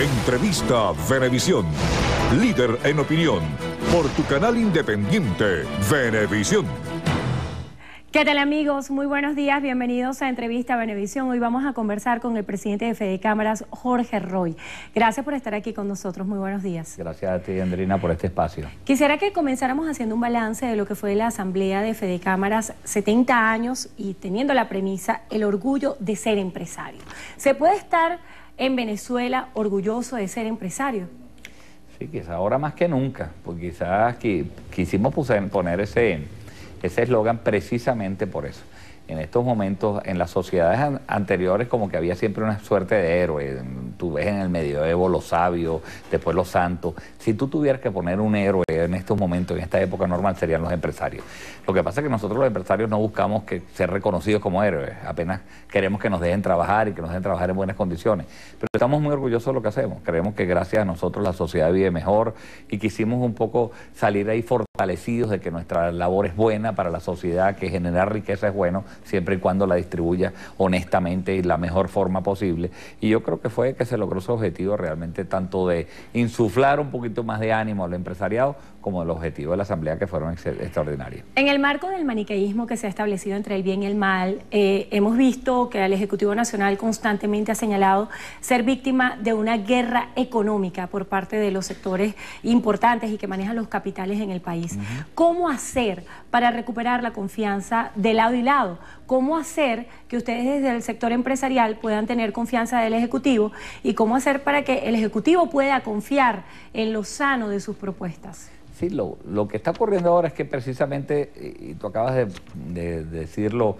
Entrevista Venevisión. Líder en opinión. Por tu canal independiente, Venevisión. ¿Qué tal, amigos? Muy buenos días, bienvenidos a Entrevista Venevisión. Hoy vamos a conversar con el presidente de Fedecámaras, Jorge Roy. Gracias por estar aquí con nosotros, muy buenos días. Gracias a ti, Andrina, por este espacio. Quisiera que comenzáramos haciendo un balance de lo que fue la asamblea de Fedecámaras, 70 años y teniendo la premisa, el orgullo de ser empresario. ¿Se puede estar en Venezuela orgulloso de ser empresario? Sí, quizás ahora más que nunca, porque quizás quisimos poner ese eslogan precisamente por eso. En estos momentos, en las sociedades anteriores, como que había siempre una suerte de héroe. Tú ves en el medioevo los sabios, después los santos. Si tú tuvieras que poner un héroe en estos momentos, en esta época normal, serían los empresarios. Lo que pasa es que nosotros los empresarios no buscamos ser reconocidos como héroes. Apenas queremos que nos dejen trabajar y que nos dejen trabajar en buenas condiciones. Pero estamos muy orgullosos de lo que hacemos. Creemos que gracias a nosotros la sociedad vive mejor y quisimos un poco salir ahí fortalecidos de que nuestra labor es buena para la sociedad, que generar riqueza es bueno, siempre y cuando la distribuya honestamente y la mejor forma posible. Y yo creo que fue que se logró su objetivo realmente, tanto de insuflar un poquito más de ánimo al empresariado, como el objetivo de la asamblea, que fueron extraordinarios. En el marco del maniqueísmo que se ha establecido entre el bien y el mal, hemos visto que el Ejecutivo Nacional constantemente ha señalado ser víctima de una guerra económica por parte de los sectores importantes y que manejan los capitales en el país. ¿Cómo hacer para recuperar la confianza de lado y lado? ¿Cómo hacer que ustedes desde el sector empresarial puedan tener confianza del Ejecutivo? ¿Y cómo hacer para que el Ejecutivo pueda confiar en lo sano de sus propuestas? Sí, lo que está ocurriendo ahora es que precisamente, y tú acabas de decir lo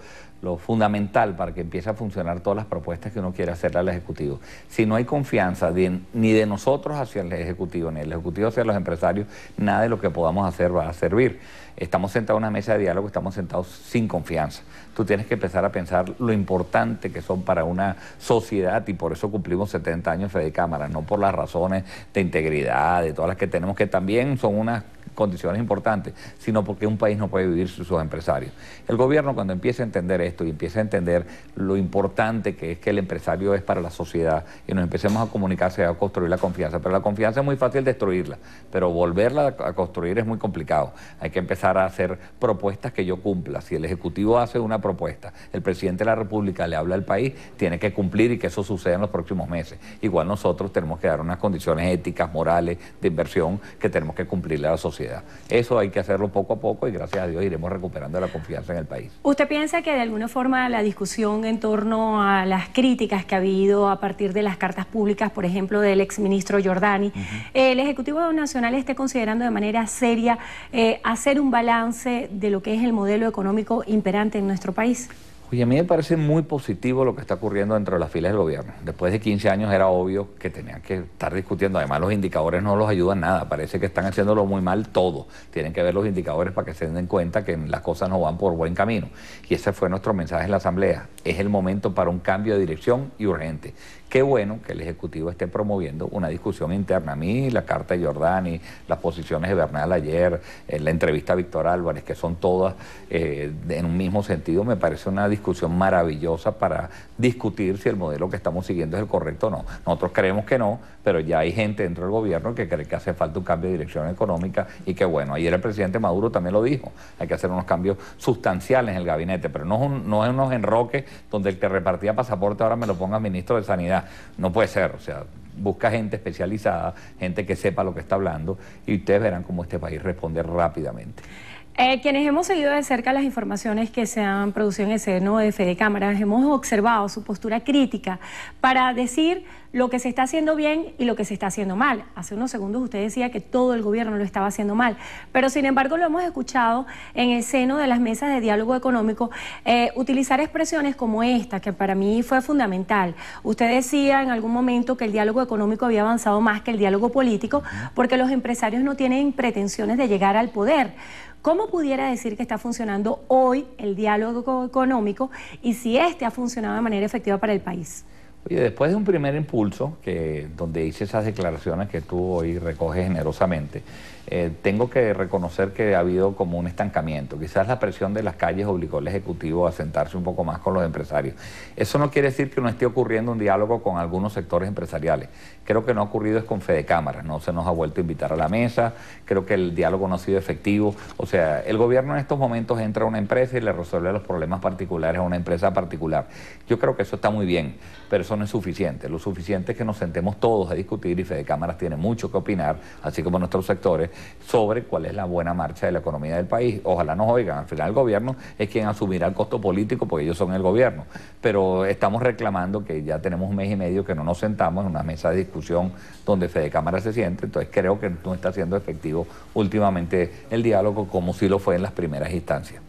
fundamental para que empiece a funcionar todas las propuestas que uno quiere hacerle al Ejecutivo. Si no hay confianza ni de nosotros hacia el Ejecutivo, ni del Ejecutivo hacia los empresarios, nada de lo que podamos hacer va a servir. Estamos sentados en una mesa de diálogo, estamos sentados sin confianza. Tú tienes que empezar a pensar lo importante que son para una sociedad, y por eso cumplimos 70 años de Fedecámaras, no por las razones de integridad, de todas las que tenemos, que también son unas condiciones importantes, sino porque un país no puede vivir sin sus empresarios. El gobierno, cuando empiece a entender esto y empiece a entender lo importante que es que el empresario es para la sociedad y nos empecemos a comunicarse, a construir la confianza, pero la confianza es muy fácil destruirla, pero volverla a construir es muy complicado. Hay que empezar a hacer propuestas que yo cumpla. Si el Ejecutivo hace una propuesta, el presidente de la República le habla al país, tiene que cumplir y que eso suceda en los próximos meses. Igual nosotros tenemos que dar unas condiciones éticas, morales, de inversión que tenemos que cumplirle a la sociedad. Eso hay que hacerlo poco a poco y gracias a Dios iremos recuperando la confianza en el país. ¿Usted piensa que de alguna forma la discusión en torno a las críticas que ha habido a partir de las cartas públicas, por ejemplo, del exministro Giordani, el Ejecutivo Nacional esté considerando de manera seria hacer un balance de lo que es el modelo económico imperante en nuestro país? Oye, a mí me parece muy positivo lo que está ocurriendo dentro de las filas del gobierno. Después de 15 años era obvio que tenían que estar discutiendo. Además, los indicadores no los ayudan nada. Parece que están haciéndolo muy mal todo. Tienen que ver los indicadores para que se den cuenta que las cosas no van por buen camino. Y ese fue nuestro mensaje en la Asamblea. Es el momento para un cambio de dirección y urgente. Qué bueno que el Ejecutivo esté promoviendo una discusión interna. A mí, la carta de Giordani, las posiciones de Bernal ayer, la entrevista a Víctor Álvarez, que son todas en un mismo sentido, me parece una discusión maravillosa para discutir si el modelo que estamos siguiendo es el correcto o no. Nosotros creemos que no, pero ya hay gente dentro del gobierno que cree que hace falta un cambio de dirección económica y que bueno, ayer el presidente Maduro también lo dijo, hay que hacer unos cambios sustanciales en el gabinete, pero no es unos enroques donde el que repartía pasaporte ahora me lo ponga ministro de Sanidad. No puede ser, o sea, busca gente especializada, gente que sepa lo que está hablando y ustedes verán cómo este país responde rápidamente. Quienes hemos seguido de cerca las informaciones que se han producido en el seno de Fedecámaras, hemos observado su postura crítica para decir lo que se está haciendo bien y lo que se está haciendo mal. Hace unos segundos usted decía que todo el gobierno lo estaba haciendo mal, pero sin embargo lo hemos escuchado en el seno de las mesas de diálogo económico utilizar expresiones como esta, que para mí fue fundamental. Usted decía en algún momento que el diálogo económico había avanzado más que el diálogo político porque los empresarios no tienen pretensiones de llegar al poder. ¿Cómo pudiera decir que está funcionando hoy el diálogo económico y si este ha funcionado de manera efectiva para el país? Oye, después de un primer impulso, donde hice esas declaraciones que tú hoy recoges generosamente, tengo que reconocer que ha habido como un estancamiento. Quizás la presión de las calles obligó al Ejecutivo a sentarse un poco más con los empresarios. Eso no quiere decir que no esté ocurriendo un diálogo con algunos sectores empresariales. Creo que no ha ocurrido es con Fedecámaras, no se nos ha vuelto a invitar a la mesa, creo que el diálogo no ha sido efectivo. O sea, el gobierno en estos momentos entra a una empresa y le resuelve los problemas particulares a una empresa particular. Yo creo que eso está muy bien, pero eso no es suficiente. Lo suficiente es que nos sentemos todos a discutir, y Fedecámaras tiene mucho que opinar, así como nuestros sectores, sobre cuál es la buena marcha de la economía del país. Ojalá nos oigan. Al final el gobierno es quien asumirá el costo político porque ellos son el gobierno. Pero estamos reclamando que ya tenemos un mes y medio que no nos sentamos en una mesa de discusión donde Fedecámaras se siente. Entonces creo que no está siendo efectivo últimamente el diálogo como sí lo fue en las primeras instancias.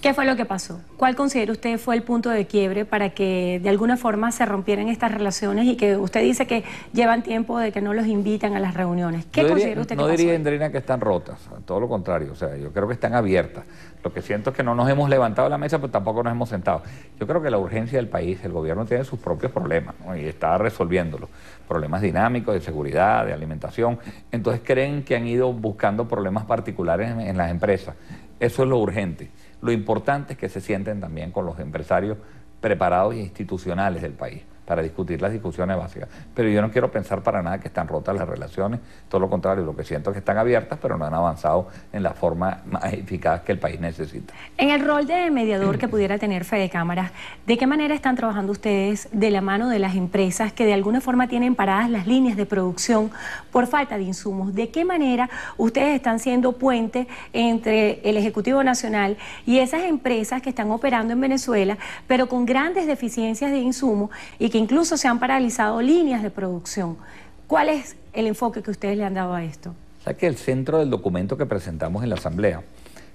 ¿Qué fue lo que pasó? ¿Cuál considera usted fue el punto de quiebre para que de alguna forma se rompieran estas relaciones y que usted dice que llevan tiempo de que no los invitan a las reuniones? ¿Qué considera usted que pasó? No diría, Andrina, que están rotas, todo lo contrario, o sea, yo creo que están abiertas. Lo que siento es que no nos hemos levantado de la mesa, pero tampoco nos hemos sentado. Yo creo que la urgencia del país, el gobierno tiene sus propios problemas, ¿no? Y está resolviéndolos. Problemas dinámicos, de seguridad, de alimentación. Entonces creen que han ido buscando problemas particulares en las empresas. Eso es lo urgente. Lo importante es que se sienten también con los empresarios preparados e institucionales del país para discutir las discusiones básicas. Pero yo no quiero pensar para nada que están rotas las relaciones, todo lo contrario, lo que siento es que están abiertas, pero no han avanzado en la forma más eficaz que el país necesita. En el rol de mediador que pudiera tener Fedecámaras, ¿de qué manera están trabajando ustedes de la mano de las empresas que de alguna forma tienen paradas las líneas de producción por falta de insumos? ¿De qué manera ustedes están siendo puente entre el Ejecutivo Nacional y esas empresas que están operando en Venezuela, pero con grandes deficiencias de insumos y que incluso se han paralizado líneas de producción? ¿Cuál es el enfoque que ustedes le han dado a esto? O sea, que el centro del documento que presentamos en la Asamblea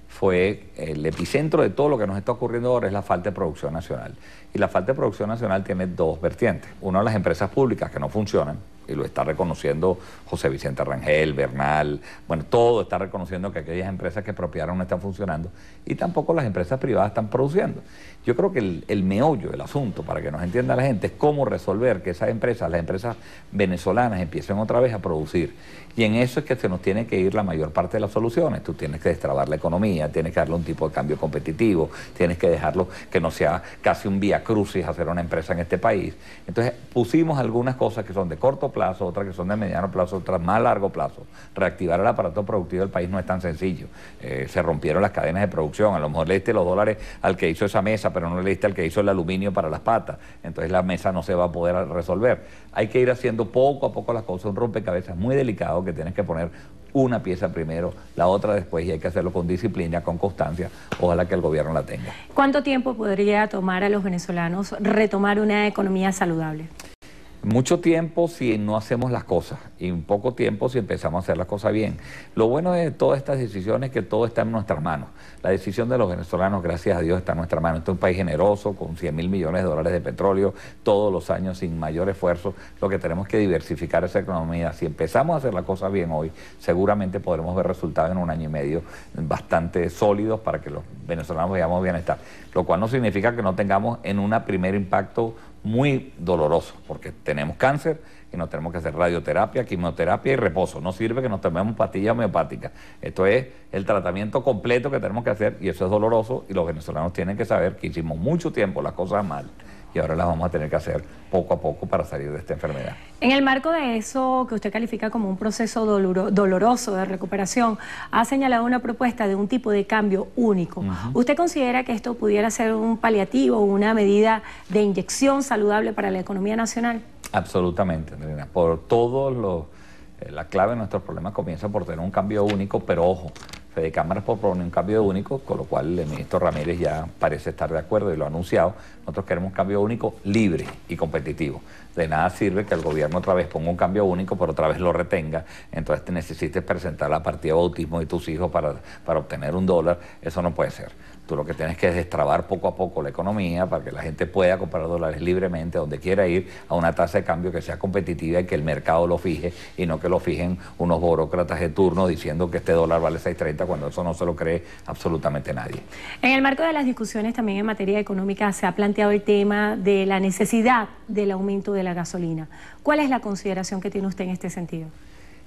fue el epicentro de todo lo que nos está ocurriendo ahora, es la falta de producción nacional. Y la falta de producción nacional tiene dos vertientes. Una, las empresas públicas que no funcionan, y lo está reconociendo José Vicente Rangel, Bernal, bueno, todo está reconociendo que aquellas empresas que expropiaron no están funcionando, y tampoco las empresas privadas están produciendo. Yo creo que el meollo del asunto, para que nos entienda la gente, es cómo resolver que esas empresas, las empresas venezolanas, empiecen otra vez a producir. Y en eso es que se nos tiene que ir la mayor parte de las soluciones. Tú tienes que destrabar la economía, tienes que darle un tipo de cambio competitivo, tienes que dejarlo que no sea casi un vía crucis hacer una empresa en este país. Entonces pusimos algunas cosas que son de corto plazo, otras que son de mediano plazo, otras más a largo plazo. Reactivar el aparato productivo del país no es tan sencillo. Se rompieron las cadenas de producción. A lo mejor le diste los dólares al que hizo esa mesa, pero no le diste al que hizo el aluminio para las patas. Entonces la mesa no se va a poder resolver. Hay que ir haciendo poco a poco las cosas, un rompecabezas muy delicado que tienes que poner una pieza primero, la otra después, y hay que hacerlo con disciplina, con constancia. Ojalá que el gobierno la tenga. ¿Cuánto tiempo podría tomar a los venezolanos retomar una economía saludable? Mucho tiempo si no hacemos las cosas, y un poco tiempo si empezamos a hacer las cosas bien. Lo bueno de todas estas decisiones es que todo está en nuestras manos. La decisión de los venezolanos, gracias a Dios, está en nuestras manos. Este es un país generoso, con 100.000 millones de dólares de petróleo, todos los años sin mayor esfuerzo. Lo que tenemos que diversificar esa economía. Si empezamos a hacer las cosas bien hoy, seguramente podremos ver resultados en un año y medio bastante sólidos para que los venezolanos veamos bienestar. Lo cual no significa que no tengamos en un primer impacto muy doloroso, porque tenemos cáncer y nos tenemos que hacer radioterapia, quimioterapia y reposo. No sirve que nos tomemos pastillas homeopáticas. Esto es el tratamiento completo que tenemos que hacer, y eso es doloroso, y los venezolanos tienen que saber que hicimos mucho tiempo las cosas mal y ahora las vamos a tener que hacer poco a poco para salir de esta enfermedad. En el marco de eso que usted califica como un proceso doloroso de recuperación, ha señalado una propuesta de un tipo de cambio único. ¿Usted considera que esto pudiera ser un paliativo, una medida de inyección saludable para la economía nacional? Absolutamente, Andrina. Por todos los... la clave de nuestros problemas comienza por tener un cambio único, pero ojo, Fedecámaras propone un cambio único, con lo cual el ministro Ramírez ya parece estar de acuerdo y lo ha anunciado. Nosotros queremos un cambio único libre y competitivo. De nada sirve que el gobierno otra vez ponga un cambio único, pero otra vez lo retenga. Entonces te necesites presentar la partida de bautismo de tus hijos para obtener $1. Eso no puede ser. Tú lo que tienes que es destrabar poco a poco la economía para que la gente pueda comprar dólares libremente donde quiera ir, a una tasa de cambio que sea competitiva y que el mercado lo fije, y no que lo fijen unos burócratas de turno diciendo que este dólar vale 6.30 cuando eso no se lo cree absolutamente nadie. En el marco de las discusiones también en materia económica se ha planteado el tema de la necesidad del aumento de de la gasolina. ¿Cuál es la consideración que tiene usted en este sentido?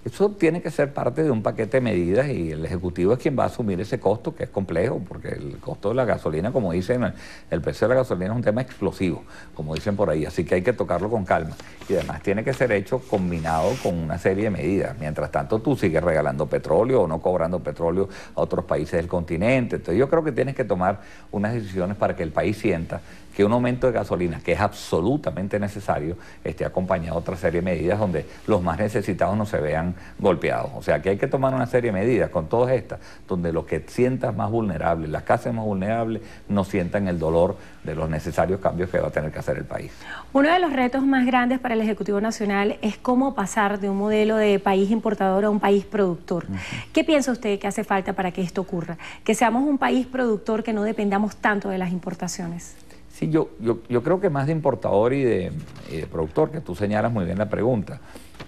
Eso tiene que ser parte de un paquete de medidas y el Ejecutivo es quien va a asumir ese costo, que es complejo, porque el costo de la gasolina, como dicen, el precio de la gasolina es un tema explosivo, como dicen por ahí, así que hay que tocarlo con calma. Y además tiene que ser hecho combinado con una serie de medidas. Mientras tanto, tú sigues regalando petróleo o no cobrando petróleo a otros países del continente. Entonces yo creo que tienes que tomar unas decisiones para que el país sienta que un aumento de gasolina, que es absolutamente necesario, esté acompañado de otra serie de medidas donde los más necesitados no se vean golpeados. O sea que hay que tomar una serie de medidas con todas estas, donde los que sientan más vulnerables, las clases más vulnerables, no sientan el dolor de los necesarios cambios que va a tener que hacer el país. Uno de los retos más grandes para el Ejecutivo Nacional es cómo pasar de un modelo de país importador a un país productor. ¿Qué piensa usted que hace falta para que esto ocurra? Que seamos un país productor, que no dependamos tanto de las importaciones. Sí, yo creo que más de importador y de productor, que tú señalas muy bien la pregunta,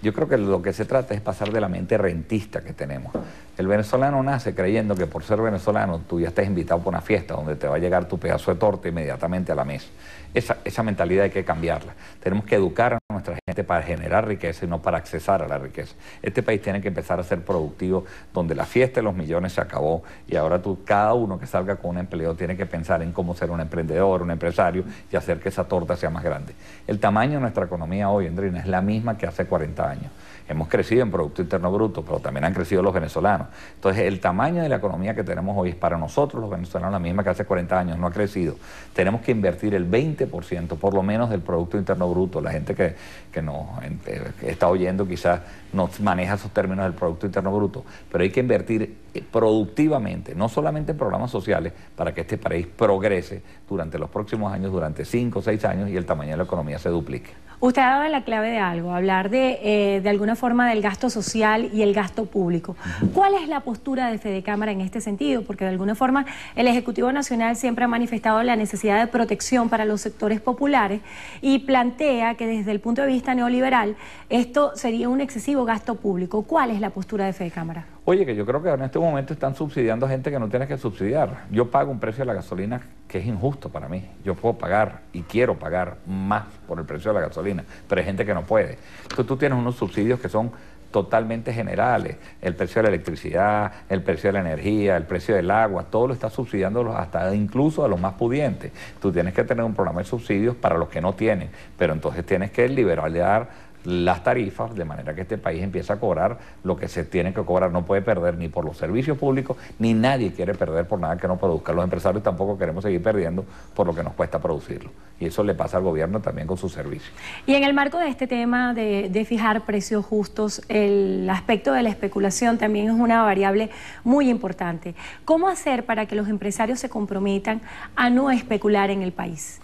yo creo que lo que se trata es pasar de la mente rentista que tenemos. El venezolano nace creyendo que por ser venezolano tú ya estás invitado por una fiesta donde te va a llegar tu pedazo de torta inmediatamente a la mesa. Esa mentalidad hay que cambiarla. Tenemos que educar a nuestra gente para generar riqueza y no para accesar a la riqueza. Este país tiene que empezar a ser productivo, donde la fiesta de los millones se acabó y ahora cada uno que salga con un empleo tiene que pensar en cómo ser un emprendedor, un empresario y hacer que esa torta sea más grande. El tamaño de nuestra economía hoy, Andrina, es la misma que hace 40 años. Hemos crecido en Producto Interno Bruto, pero también han crecido los venezolanos. Entonces, el tamaño de la economía que tenemos hoy es para nosotros los venezolanos la misma que hace 40 años, no ha crecido. Tenemos que invertir el 20%, por lo menos, del Producto Interno Bruto. La gente que nos está oyendo quizás no maneja esos términos del Producto Interno Bruto, pero hay que invertir productivamente, no solamente en programas sociales, para que este país progrese durante los próximos años, durante 5 o 6 años, y el tamaño de la economía se duplique. Usted ha dado la clave de algo, hablar de alguna forma del gasto social y el gasto público. ¿Cuál es la postura de Fedecámara en este sentido? Porque de alguna forma el Ejecutivo Nacional siempre ha manifestado la necesidad de protección para los sectores populares y plantea que desde el punto de vista neoliberal esto sería un excesivo gasto público. ¿Cuál es la postura de Fedecámara? Oye, que yo creo que en este momento están subsidiando a gente que no tiene que subsidiar. Yo pago un precio de la gasolina que es injusto para mí. Yo puedo pagar y quiero pagar más por el precio de la gasolina, pero hay gente que no puede. Entonces tú tienes unos subsidios que son totalmente generales. El precio de la electricidad, el precio de la energía, el precio del agua, todo lo está subsidiando hasta incluso a los más pudientes. Tú tienes que tener un programa de subsidios para los que no tienen, pero entonces tienes que liberalizar las tarifas, de manera que este país empiece a cobrar lo que se tiene que cobrar. No puede perder ni por los servicios públicos, ni nadie quiere perder por nada que no produzca. Los empresarios tampoco queremos seguir perdiendo por lo que nos cuesta producirlo. Y eso le pasa al gobierno también con sus servicios. Y en el marco de este tema de fijar precios justos, el aspecto de la especulación también es una variable muy importante. ¿Cómo hacer para que los empresarios se comprometan a no especular en el país?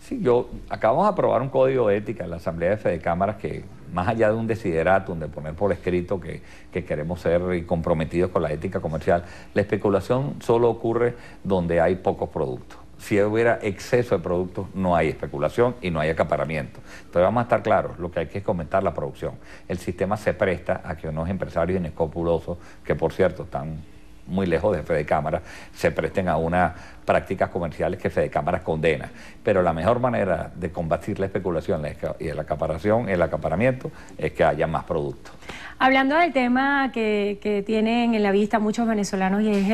Sí, acabamos de aprobar un código de ética en la Asamblea de Fedecámaras que, más allá de un desideratum, de poner por escrito que queremos ser comprometidos con la ética comercial, la especulación solo ocurre donde hay pocos productos. Si hubiera exceso de productos, no hay especulación y no hay acaparamiento. Entonces vamos a estar claros, lo que hay que es aumentar la producción. El sistema se presta a que unos empresarios inescrupulosos, que por cierto están muy lejos de Fedecámara, se presten a unas prácticas comerciales que Fedecámara condena. Pero la mejor manera de combatir la especulación y el acaparamiento es que haya más productos. Hablando del tema que tienen en la vista muchos venezolanos y es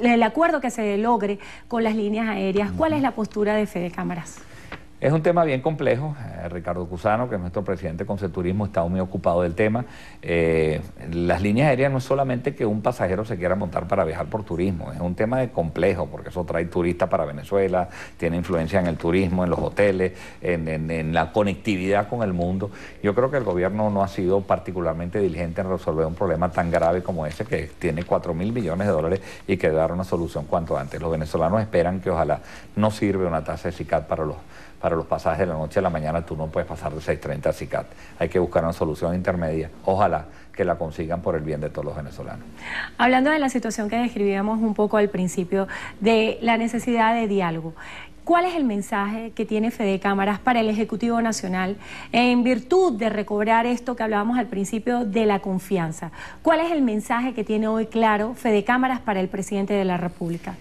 el acuerdo que se logre con las líneas aéreas, ¿cuál es la postura de Fedecámaras? Es un tema bien complejo. Ricardo Cusano, que es nuestro presidente de Conceturismo, está muy ocupado del tema. Las líneas aéreas no es solamente que un pasajero se quiera montar para viajar por turismo, es un tema de complejo, porque eso trae turistas para Venezuela, tiene influencia en el turismo, en los hoteles, en la conectividad con el mundo. Yo creo que el gobierno no ha sido particularmente diligente en resolver un problema tan grave como ese, que tiene 4.000 millones de dólares y que debe dar una solución cuanto antes. Los venezolanos esperan que ojalá no sirva una tasa de SICAD para los pasajes de la noche a la mañana. Tú no puedes pasar de 6.30 a SICAD. Hay que buscar una solución intermedia. Ojalá que la consigan por el bien de todos los venezolanos. Hablando de la situación que describíamos un poco al principio, de la necesidad de diálogo, ¿cuál es el mensaje que tiene Fedecámaras para el Ejecutivo Nacional en virtud de recobrar esto que hablábamos al principio de la confianza? ¿Cuál es el mensaje que tiene hoy claro Fedecámaras para el presidente de la República?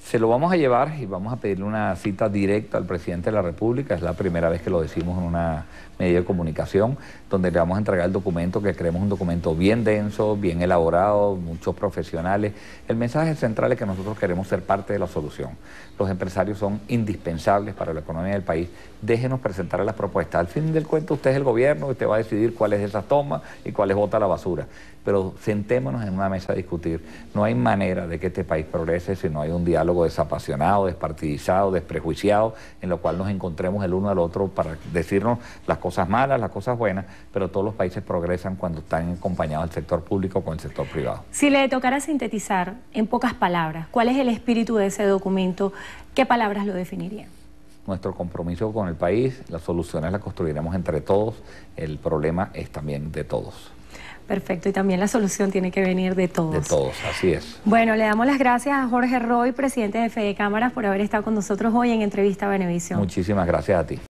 Se lo vamos a llevar y vamos a pedirle una cita directa al presidente de la República. Es la primera vez que lo decimos en una medio de comunicación, donde le vamos a entregar el documento, que creemos un documento bien denso, bien elaborado, muchos profesionales. El mensaje central es que nosotros queremos ser parte de la solución. Los empresarios son indispensables para la economía del país. Déjenos presentar las propuestas. Al fin del cuento, usted es el gobierno, usted va a decidir cuáles de esas toma y cuáles bota a la basura. Pero sentémonos en una mesa a discutir. No hay manera de que este país progrese si no hay un diálogo desapasionado, despartidizado, desprejuiciado, en lo cual nos encontremos el uno al otro para decirnos las cosas malas, las cosas buenas, pero todos los países progresan cuando están acompañados del sector público con el sector privado. Si le tocara sintetizar en pocas palabras, ¿cuál es el espíritu de ese documento? ¿Qué palabras lo definirían? Nuestro compromiso con el país, las soluciones las construiremos entre todos, el problema es también de todos. Perfecto, y también la solución tiene que venir de todos. De todos, así es. Bueno, le damos las gracias a Jorge Roy, presidente de Fede Cámaras, por haber estado con nosotros hoy en Entrevista a Venevisión. Muchísimas gracias a ti.